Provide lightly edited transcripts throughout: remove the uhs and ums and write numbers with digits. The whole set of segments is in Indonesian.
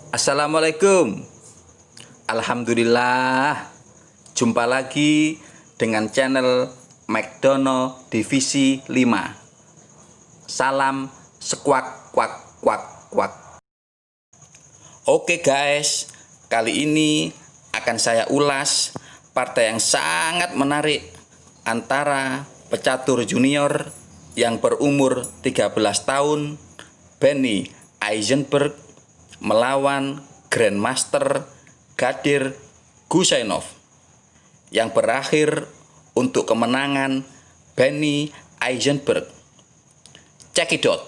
Assalamualaikum. Alhamdulillah, jumpa lagi dengan channel McDonald Divisi 5. Salam sekuak kuak kuak kuak. Oke guys, kali ini akan saya ulas partai yang sangat menarik antara pecatur junior yang berumur 13 tahun Benny Eisenberg melawan Grandmaster Gadir Guseinov yang berakhir untuk kemenangan Benny Eisenberg. Cekidot.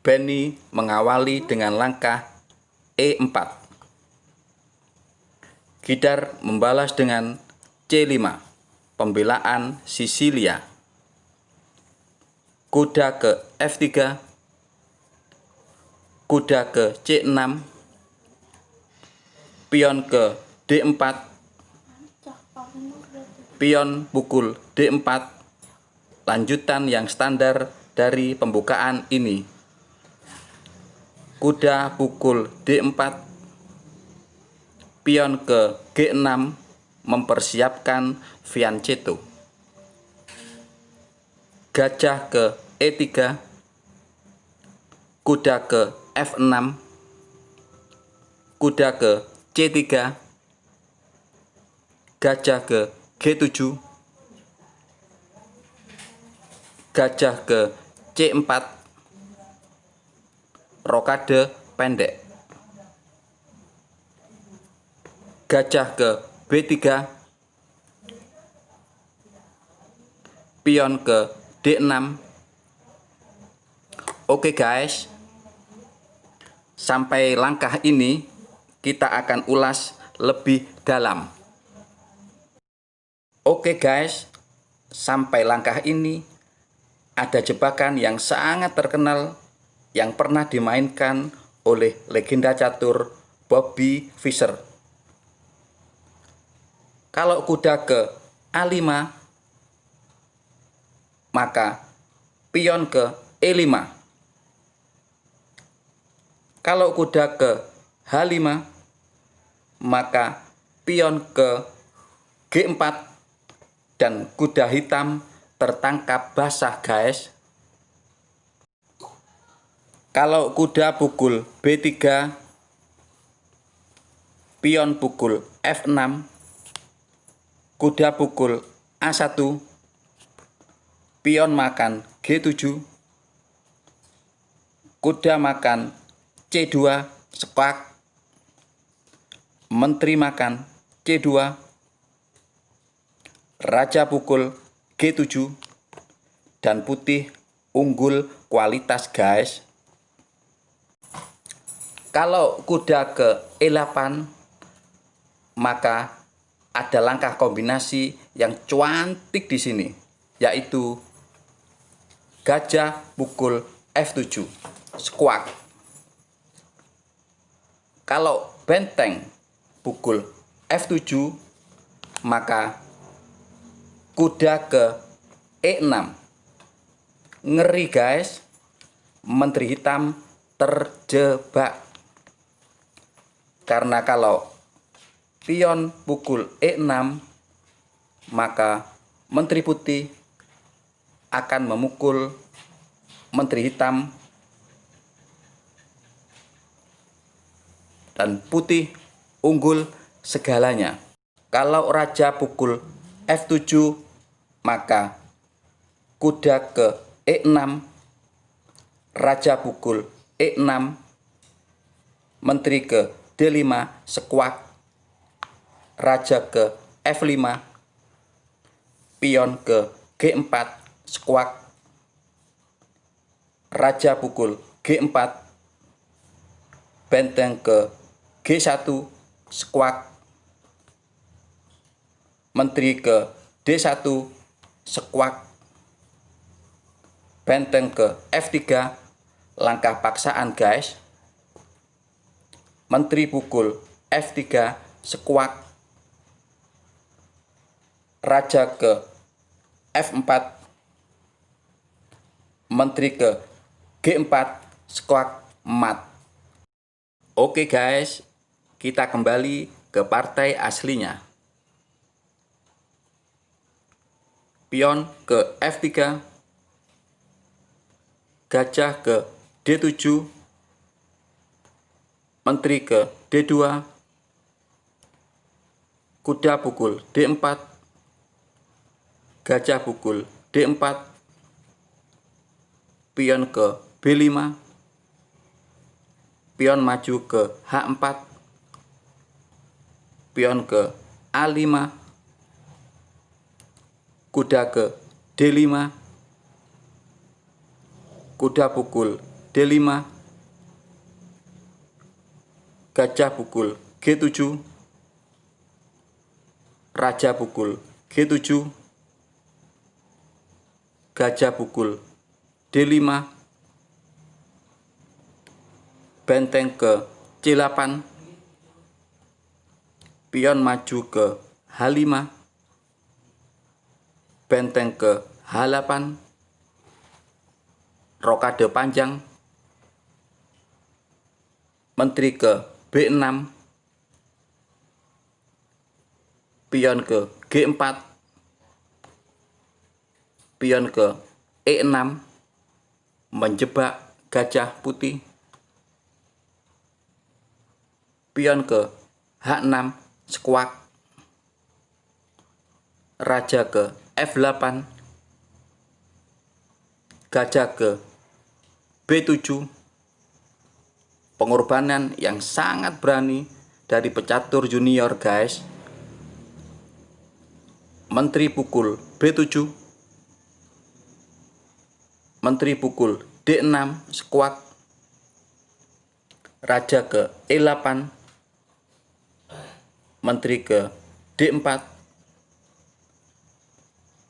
Benny mengawali dengan langkah E4. Gidar membalas dengan C5, pembelaan Sisilia. Kuda ke F3, kuda ke C6, pion ke D4, pion pukul D4, lanjutan yang standar dari pembukaan ini. Kuda pukul D4, pion ke G6 mempersiapkan fianchetto. Gajah ke E3, kuda ke F6, kuda ke C3, gajah ke G7, gajah ke C4, rokade pendek, gajah ke B3, pion ke D6. Oke guys, sampai langkah ini kita akan ulas lebih dalam. Oke guys, sampai langkah ini ada jebakan yang sangat terkenal yang pernah dimainkan oleh legenda catur Bobby Fischer. Kalau kuda ke A5, maka pion ke E5. Kalau kuda ke H5, maka pion ke G4 dan kuda hitam tertangkap basah guys. Kalau kuda pukul B3, pion pukul F6, kuda pukul A1, pion makan G7, kuda makan C2 sepak, menteri makan C2, raja pukul G7, dan putih unggul kualitas guys. Kalau kuda ke E8, maka ada langkah kombinasi yang cantik di sini, yaitu gajah pukul F7 squawk. Kalau benteng pukul F7, maka kuda ke E6. Ngeri guys, menteri hitam terjebak. Karena kalau pion pukul E6, maka menteri putih akan memukul menteri hitam dan putih unggul segalanya. Kalau raja pukul F7, maka kuda ke E6, raja pukul E6, menteri ke D5 squawk, raja ke F5, pion ke G4 squawk, raja pukul G4, benteng ke G1 squawk, menteri ke D1 squawk, benteng ke F3, langkah paksaan guys, menteri pukul F3 squawk, raja ke F4, menteri ke G4 squawk mat. Oke guys, kita kembali ke partai aslinya. Pion ke F3, gajah ke D7, menteri ke D2, kuda pukul D4, gajah pukul D4, pion ke B5, pion maju ke H4, pion ke A5, kuda ke D5, kuda pukul D5, gajah pukul G7, raja pukul G7, gajah pukul D5, benteng ke C8, pion maju ke H5, benteng ke H8, rokade panjang, menteri ke B6, pion ke G4, pion ke E6, menjebak gajah putih, pion ke H6, squat, raja ke F8, gajah ke B7, pengorbanan yang sangat berani dari pecatur junior guys. Menteri pukul B7, menteri pukul D6, squat, raja ke E8, menteri ke D4,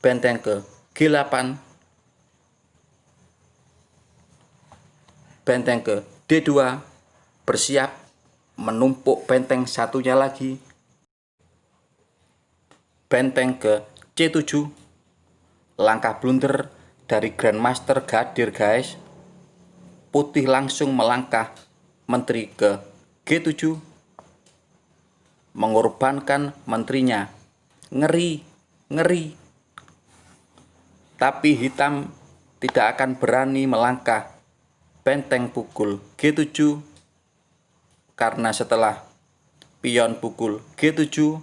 benteng ke G8, benteng ke D2, bersiap menumpuk benteng satunya lagi, benteng ke C7, langkah blunder dari Grandmaster Gadir guys. Putih langsung melangkah menteri ke G7, mengorbankan menterinya. Ngeri. Tapi hitam tidak akan berani melangkah benteng pukul G7, karena setelah pion pukul G7,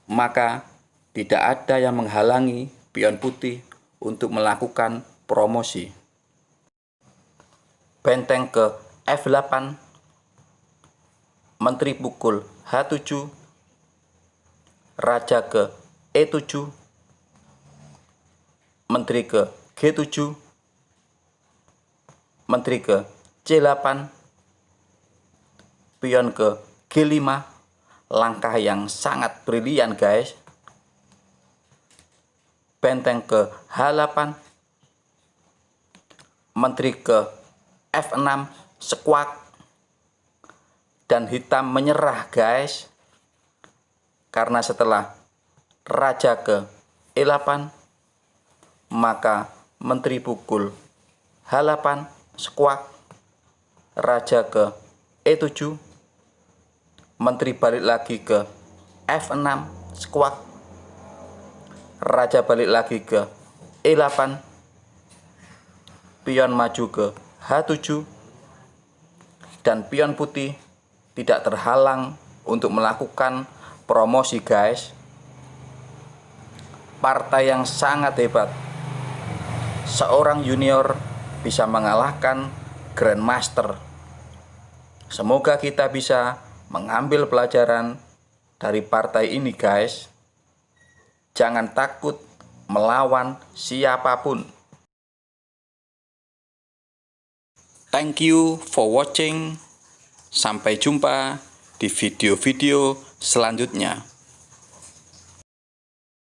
maka tidak ada yang menghalangi pion putih untuk melakukan promosi. Benteng ke F8, menteri pukul H7, raja ke E7, menteri ke G7, menteri ke C8, pion ke G5, langkah yang sangat brilian guys. Benteng ke H8, menteri ke F6, squat, dan hitam menyerah guys, karena setelah raja ke E8, maka menteri pukul H8, squat, raja ke E7, menteri balik lagi ke F6, squat, raja balik lagi ke E8, pion maju ke H7, dan pion putih tidak terhalang untuk melakukan promosi guys. Partai yang sangat hebat. Seorang junior bisa mengalahkan Grandmaster. Semoga kita bisa mengambil pelajaran dari partai ini guys. Jangan takut melawan siapapun. Thank you for watching. Sampai jumpa di video-video selanjutnya.